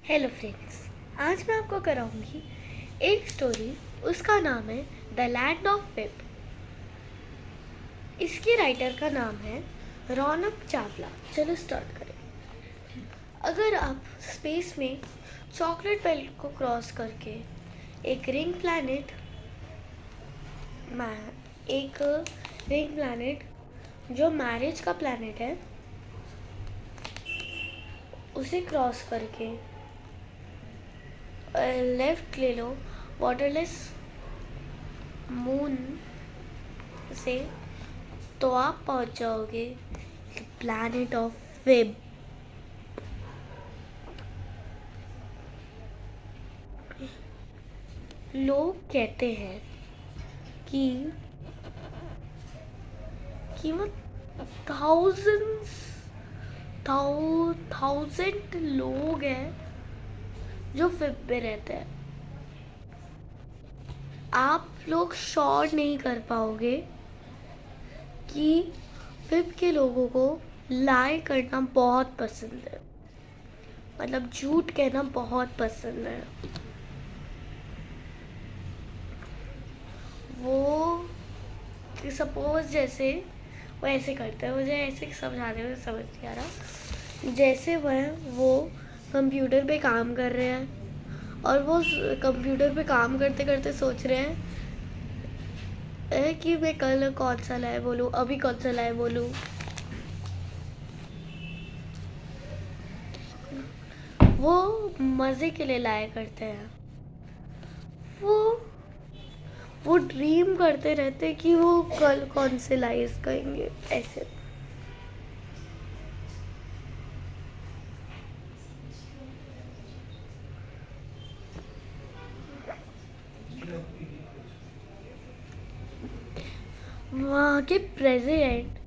Hello friends, आज मैं आपको कराऊंगी एक स्टोरी। उसका नाम है द लैंड ऑफ फिब। इसके राइटर का नाम है रौनक चावला। चलो स्टार्ट करें। अगर आप स्पेस में चॉकलेट बेल्ट को क्रॉस करके एक रिंग प्लैनेट जो मैरिज का प्लैनेट है उसे क्रॉस करके लेफ्ट ले लो वाटरलेस मून से, तो आप पहुंच जाओगे प्लैनेट ऑफ फिब। लोग कहते हैं कि वो थाउजेंड लोग हैं जो फिब में रहते हैं। आप लोग श्योर नहीं कर पाओगे कि फिब के लोगों को लाई करना बहुत पसंद है, मतलब झूठ कहना बहुत पसंद है। वो सपोज जैसे वो ऐसे करते हैं, मुझे ऐसे समझाने में समझ नहीं आ रहा। जैसे वो कंप्यूटर पे काम कर रहे हैं और वो कंप्यूटर पे काम करते करते सोच रहे हैं कि मैं कल कौन सा लाए बोलूँ, अभी कौन सा लाए बोलूँ। वो मज़े के लिए लाया करते हैं। वो ड्रीम करते रहते कि वो कल कौन से लाइज करेंगे ऐसे। वहाँ के प्रेसिडेंट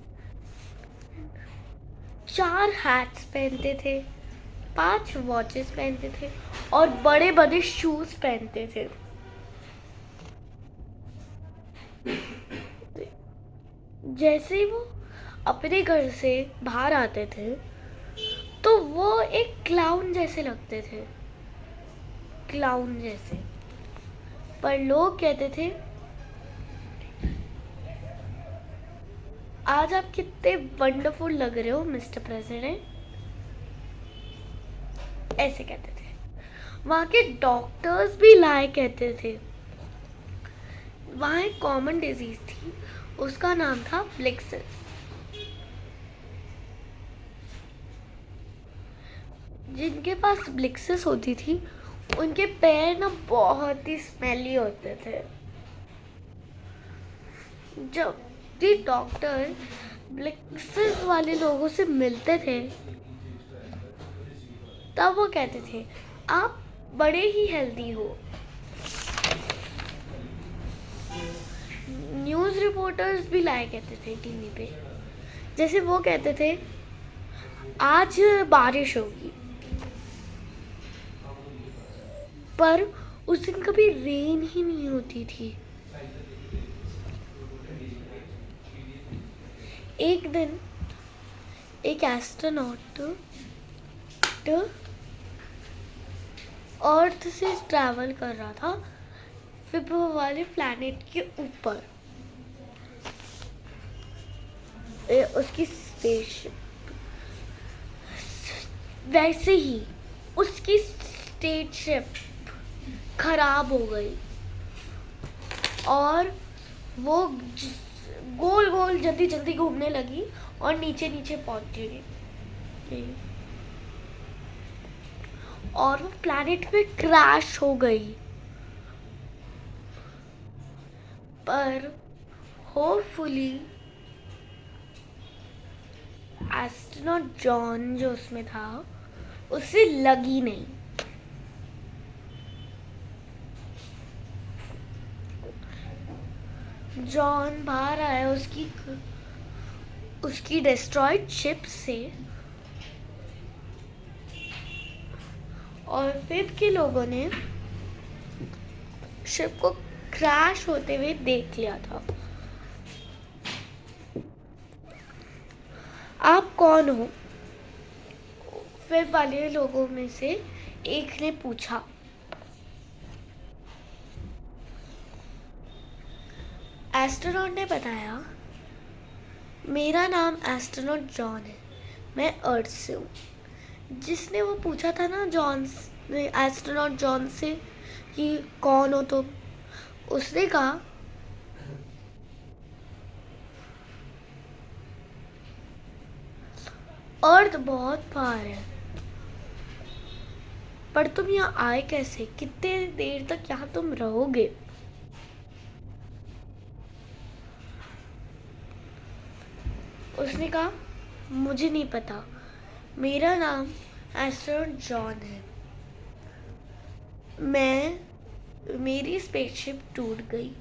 4 हैट्स पहनते थे, 5 वॉचेस पहनते थे और बड़े बड़े शूज पहनते थे। जैसे ही वो अपने घर से बाहर आते थे तो वो एक क्लाउन जैसे लगते थे, क्लाउन जैसे। पर लोग कहते थे आज आप कितने वंडरफुल लग रहे हो मिस्टर प्रेसिडेंट, ऐसे कहते थे। वहाँ के डॉक्टर्स भी लाए कहते थे। वहाँ एक कॉमन डिजीज थी, उसका नाम था ब्लिक्सिस। जिनके पास ब्लिक्सिस होती थी उनके पैर ना बहुत ही स्मेली होते थे। जब भी डॉक्टर ब्लिक्सिस वाले लोगों से मिलते थे तब वो कहते थे आप बड़े ही हेल्दी हो। न्यूज़ रिपोर्टर्स भी लाए कहते थे टीवी पे। जैसे वो कहते थे आज बारिश होगी, पर उस दिन कभी रेन ही नहीं होती थी। एक दिन एक एस्ट्रोनॉट अर्थ से ट्रैवल कर रहा था फिब वाले प्लैनेट के ऊपर। उसकी स्पेसशिप, वैसे ही उसकी स्पेसशिप खराब हो गई और वो गोल गोल जल्दी जल्दी घूमने लगी और नीचे नीचे पहुंच गई और वो प्लैनेट पे क्रैश हो गई। पर होपफुली एस्ट्रोनॉट जॉन जो उसमें था उसे लगी नहीं। जॉन बाहर आया उसकी डिस्ट्रॉयड शिप से और फिब के लोगों ने शिप को क्रैश होते हुए देख लिया था। आप कौन हो? फिब वाले लोगों में से एक ने पूछा। एस्ट्रोनॉट ने बताया, मेरा नाम एस्ट्रोनॉट जॉन है, मैं अर्थ से हूँ। जिसने वो पूछा था ना जॉन, एस्ट्रोनॉट जॉन से कि कौन हो तुम, उसने कहा अर्थ बहुत पार है, पर तुम यहाँ आए कैसे, कितने देर तक यहाँ तुम रहोगे? उसने कहा, मुझे नहीं पता, मेरा नाम एस्ट्रोनॉट जॉन है, मेरी स्पेसशिप टूट गई,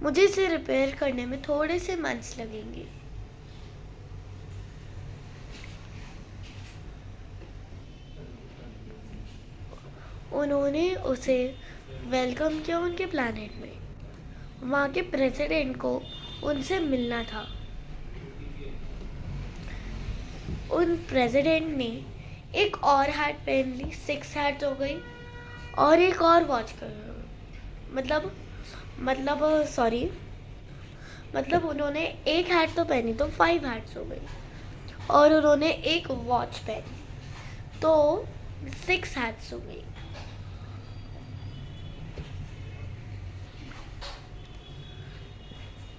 मुझे इसे रिपेयर करने में थोड़े से मंथ्स लगेंगे। उन्होंने उसे वेलकम किया उनके प्लैनेट में। वहाँ के प्रेसिडेंट को उनसे मिलना था। उन प्रेसिडेंट ने एक और हैट पहन ली, 6 हैट्स हो गई, और एक और वॉच कर मतलब उन्होंने एक हैट तो पहनी तो 5 हैट्स हो गई, और उन्होंने एक वॉच पहनी तो 6 हैट्स हो गई।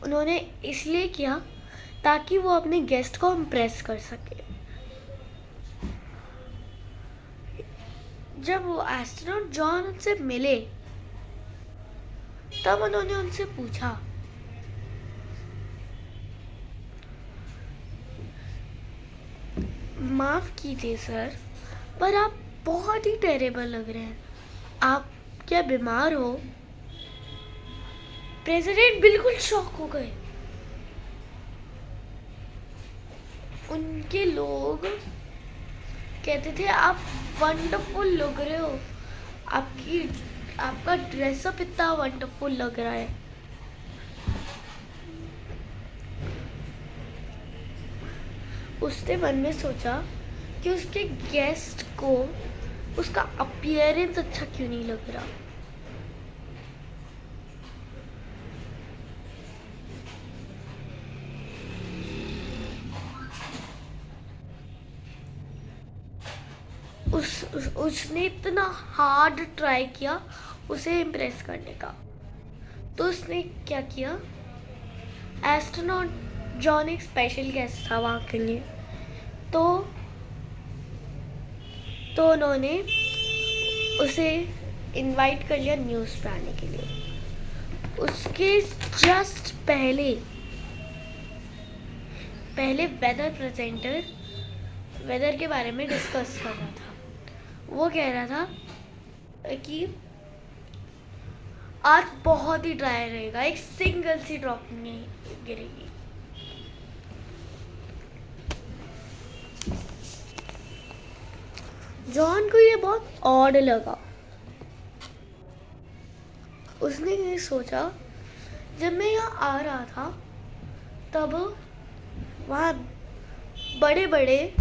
उन्होंने इसलिए किया ताकि वो अपने गेस्ट को इम्प्रेस कर सके। जब वो एस्ट्रोनॉट जॉन उनसे मिले तब उन्होंने उनसे पूछा, माफ कीजिए सर, पर आप बहुत ही टेरेबल लग रहे हैं, आप क्या बीमार हो? प्रेसिडेंट बिल्कुल शॉक हो गए। उनके लोग कहते थे, आप वंडरफुल लग रहे हो, आपका ड्रेसअप इतना वंडरफुल लग रहा है। उसने मन में सोचा कि उसके गेस्ट को उसका अपीयरेंस अच्छा क्यों नहीं लग रहा। उसने इतना हार्ड ट्राई किया उसे इम्प्रेस करने का, तो उसने क्या किया, एस्ट्रोनॉट जॉन एक स्पेशल गेस्ट था वहाँ के लिए, तो उन्होंने उसे इनवाइट कर लिया न्यूज़ पे आने के लिए। उसके जस्ट पहले वेदर प्रेजेंटर वेदर के बारे में डिस्कस कर रहा था। वो कह रहा था कि आज बहुत ही ड्राई रहेगा, एक सिंगल सी ड्रॉप नहीं गिरेगी। जॉन को ये बहुत ऑड लगा। उसने ये सोचा, जब मैं यहाँ आ रहा था तब वहाँ बड़े बड़े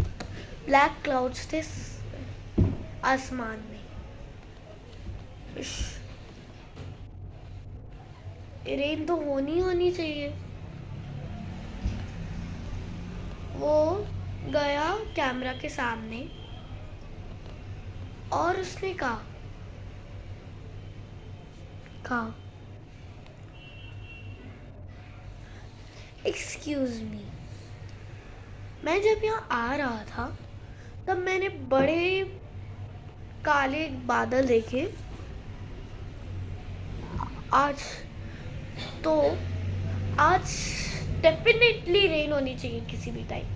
ब्लैक क्लाउड्स थे आसमान में। रेन तो होनी चाहिए। वो गया कैमरा के सामने और उसने कहा, एक्सक्यूज मी, मैं जब यहाँ आ रहा था तब मैंने बड़े काले बादल देखे। आज डेफिनेटली रेन होनी चाहिए किसी भी टाइम।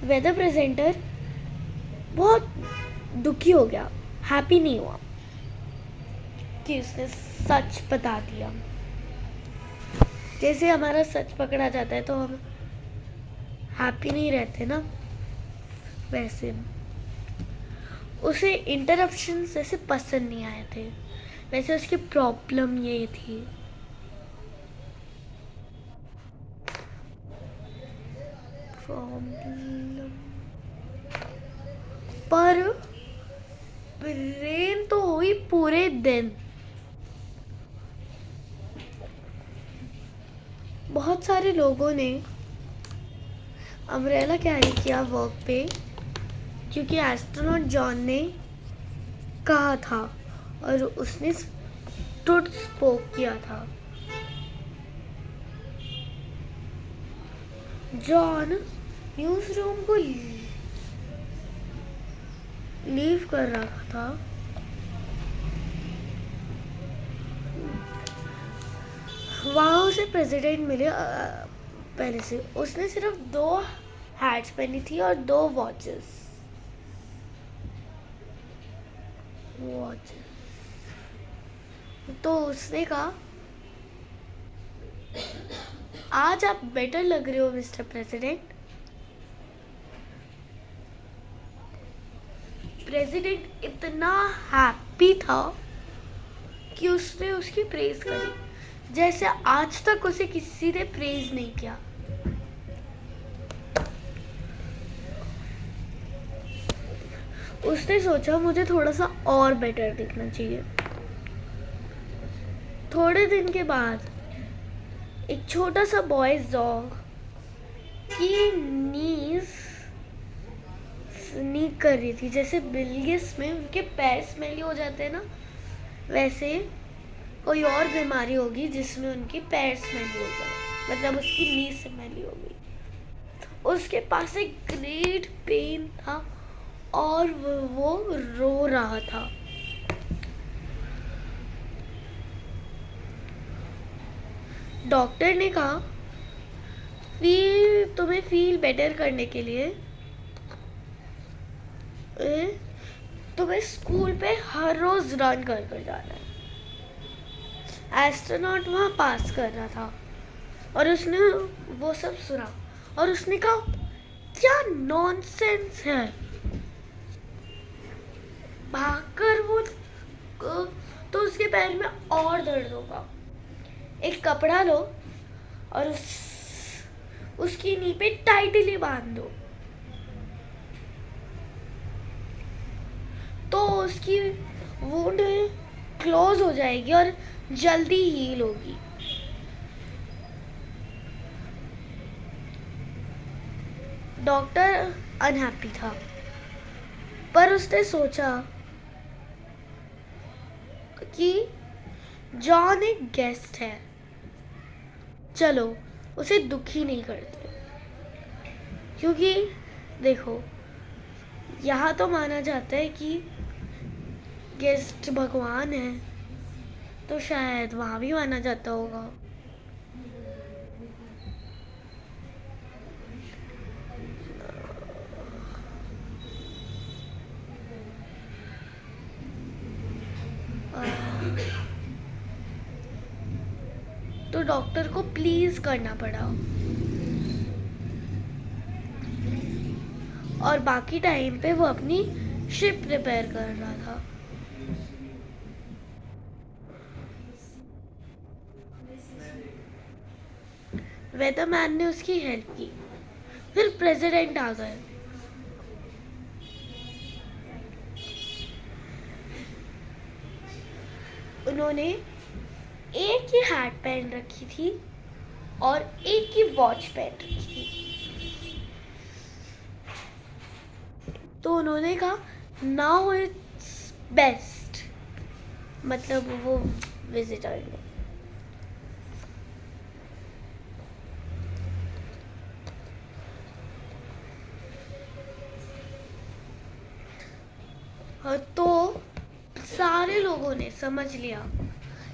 वेदर प्रेजेंटर बहुत दुखी हो गया, हैप्पी नहीं हुआ कि उसने सच बता दिया। जैसे हमारा सच पकड़ा जाता है तो हम हैप्पी नहीं रहते ना, वैसे उसे इंटरप्शंस जैसे पसंद नहीं आए थे। वैसे उसकी प्रॉब्लम ये थी, पर रेन तो हुई पूरे दिन। बहुत सारे लोगों ने अम्ब्रेला कैरी किया वर्क पे, क्योंकि एस्ट्रोनॉट जॉन ने कहा था और उसने ट्रुथ स्पोक किया था। जॉन न्यूज़ रूम को लीव कर रहा था। वहाँ उसे प्रेसिडेंट मिले। पहले से उसने सिर्फ 2 हैट्स पहनी थी और 2 वॉचेस। तो उसने कहा, आज आप बेटर लग रहे हो मिस्टर प्रेसिडेंट। प्रेसिडेंट इतना हैप्पी था कि उसने उसकी प्रेज करी, जैसे आज तक उसे किसी ने प्रेज नहीं किया। उसने सोचा मुझे थोड़ा सा और बेटर दिखना चाहिए। थोड़े दिन के बाद एक छोटा सा बॉयज डॉग की नीज स्नीक कर रही थी। जैसे बिल्लिस में उनके पैर स्मेली हो जाते हैं ना, वैसे कोई और बीमारी होगी जिसमें उनके पैर स्मेली हो गए, मतलब उसकी नीज स्मेली हो गई। उसके पास एक ग्रेट पेन था और वो रो रहा था। डॉक्टर ने कहा, तुम्हें फील बेटर करने के लिए तुम्हें स्कूल पे हर रोज रन कर जाना है। एस्ट्रोनॉट वहाँ पास कर रहा था और उसने वो सब सुना और उसने कहा, क्या नॉनसेंस है। भागकर वो तो उसके पैर में और दर्द होगा। एक कपड़ा लो और उसकी नी पे टाइटली बांध दो, तो उसकी वुंड क्लोज हो जाएगी और जल्दी हील होगी। डॉक्टर अनहैप्पी था, पर उसने सोचा कि जॉन एक गेस्ट है, चलो उसे दुखी नहीं करते। क्योंकि देखो, यहाँ तो माना जाता है कि गेस्ट भगवान है, तो शायद वहाँ भी माना जाता होगा। तो डॉक्टर को प्लीज करना पड़ा और बाकी टाइम पे वो अपनी शिप रिपेयर कर रहा था। वेदरमैन ने उसकी हेल्प की। फिर प्रेसिडेंट आ गए। उन्होंने एक ही हैट पहन रखी थी और एक ही वॉच पहन रखी थी। तो उन्होंने कहा, नाउ इट्स बेस्ट, मतलब वो विजिटर ने। तो सारे लोगों ने समझ लिया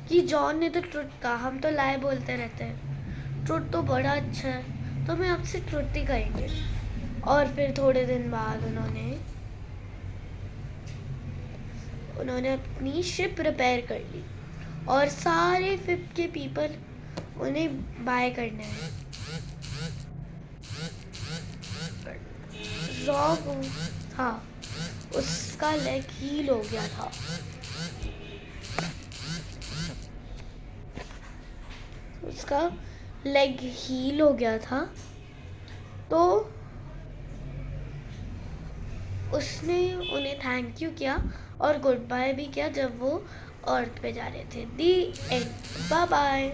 कि जॉन ने तो ट्रुथ कहा, हम तो लाए बोलते रहते हैं, ट्रुथ तो बड़ा अच्छा है, तो मैं आपसे ट्रुथ ही कहेंगे। और फिर थोड़े दिन बाद उन्होंने अपनी शिप रिपेयर कर ली और सारे फिप के पीपल उन्हें बाय करने हैं। रॉक था, उसका लेग हील हो गया था। उसका लेग हील हो गया था, तो उसने उन्हें थैंक यू किया और गुड बाय भी किया जब वो अर्थ पे जा रहे थे। The end. Bye bye.